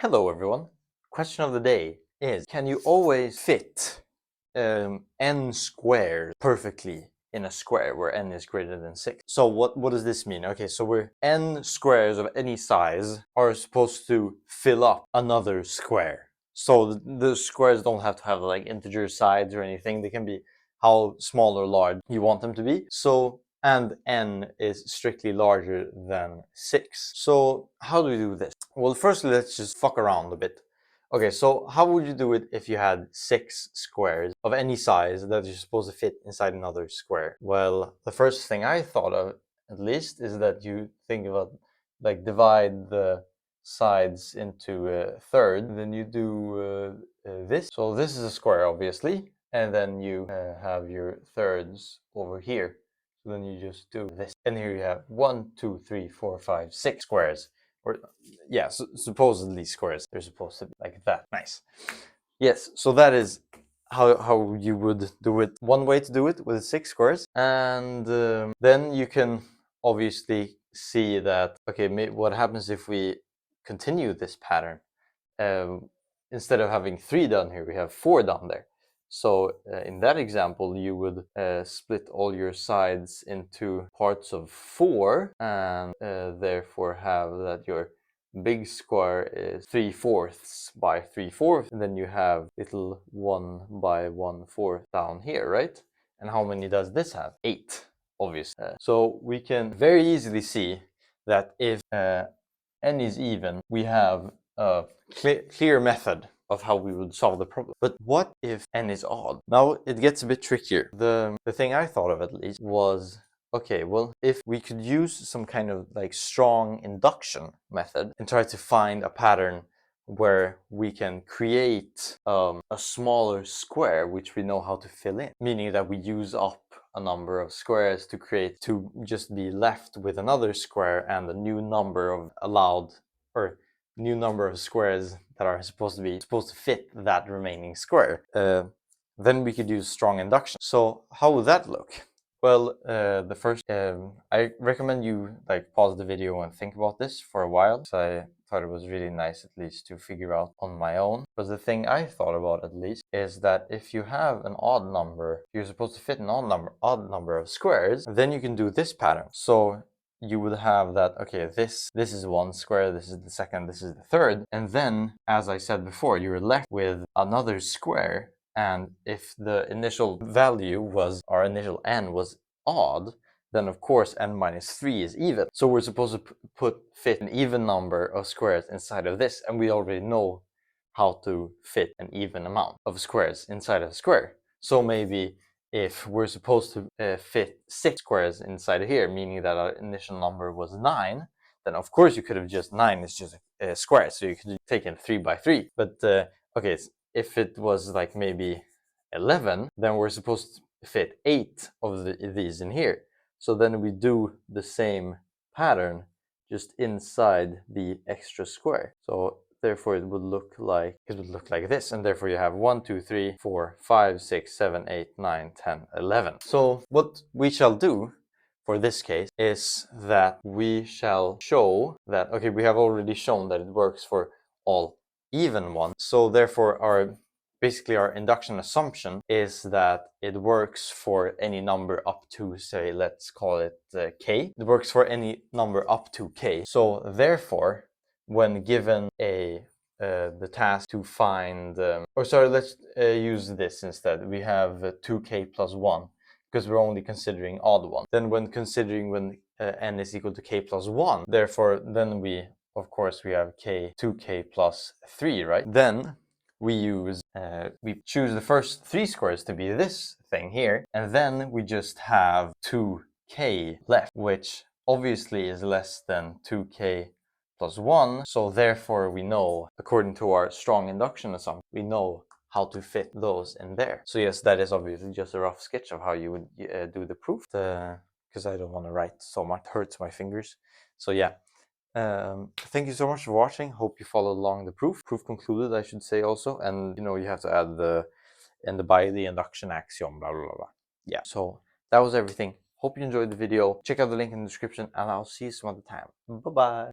Hello everyone. Question of the day is, can you always fit n squared perfectly in a square where n is greater than 6? So what does this mean? Okay, so we're n squares of any size are supposed to fill up another square. So the squares don't have to have like integer sides or anything. They can be how small or large you want them to be. So and n is strictly larger than 6. So how do we do this? Well, firstly, let's just fuck around a bit. Okay, so how would you do it if you had 6 squares of any size that you're supposed to fit inside another square? Well, the first thing I thought of, at least, is that you think about, like, divide the sides into a third, and then you do this. So this is a square, obviously, and then you have your thirds over here. So then you just do this, and here you have 1, 2, 3, 4, 5, 6 squares. Or yeah, supposedly squares. They're supposed to be like that. Nice. Yes, so that is how you would do it. One way to do it with 6 squares, and then you can obviously see that, okay, what happens if we continue this pattern? Instead of having 3 down here, we have 4 down there. So in that example, you would split all your sides into parts of 4, and therefore have that your big square is 3/4 by 3/4, and then you have little 1 by 1/4 down here, right? And how many does this have? 8, obviously. So we can very easily see that if n is even, we have a clear method of how we would solve the problem. But what if n is odd? Now it gets a bit trickier. The thing I thought of, at least, was, okay, well, if we could use some kind of like strong induction method and try to find a pattern where we can create a smaller square which we know how to fill in, meaning that we use up a number of squares to just be left with another square and a new number of allowed, or new number of squares that are supposed to fit that remaining square. Then we could use strong induction. So how would that look? Well, the first, I recommend you like pause the video and think about this for a while, because I thought it was really nice, at least, to figure out on my own. But the thing I thought about, at least, is that if you have an odd number, you're supposed to fit an odd number of squares, then you can do this pattern. So you would have that, okay, this is one square, this is the second, this is the third, and then, as I said before, you're left with another square. And if the initial value was, our initial n was odd, then of course n minus 3 is even. So we're supposed to fit an even number of squares inside of this, and we already know how to fit an even amount of squares inside of a square. So maybe if we're supposed to fit 6 squares inside of here, meaning that our initial number was 9, then of course you could have just, 9 is just a square, so you could have taken 3 by 3. But okay, if it was like maybe 11, then we're supposed to fit 8 of these in here. So then we do the same pattern just inside the extra square. So therefore it would look like this, and therefore you have 1, 2, 3, 4, 5, 6, 7, 8, 9, 10, 11. So what we shall do for this case is that we shall show that, okay, we have already shown that it works for all even ones. So therefore basically our induction assumption is that it works for any number up to, say, let's call it k. It works for any number up to k. So therefore, when given the task to find, or sorry, let's use this instead. We have 2k plus 1, because we're only considering odd ones. Then when considering when n is equal to k plus 1, therefore then we, of course, we have 2k plus 3, right? Then we choose the first 3 squares to be this thing here, and then we just have 2k left, which obviously is less than 2k plus 1, so therefore we know, according to our strong induction assumption, we know how to fit those in there. So yes, that is obviously just a rough sketch of how you would do the proof, because I don't want to write so much, it hurts my fingers. So yeah. Thank you so much for watching. Hope you followed along the proof concluded, I should say, also. And you have to add by the induction axiom, blah blah blah. Yeah, so that was everything. Hope you enjoyed the video. Check out the link in the description, and I'll see you some other time. Bye bye.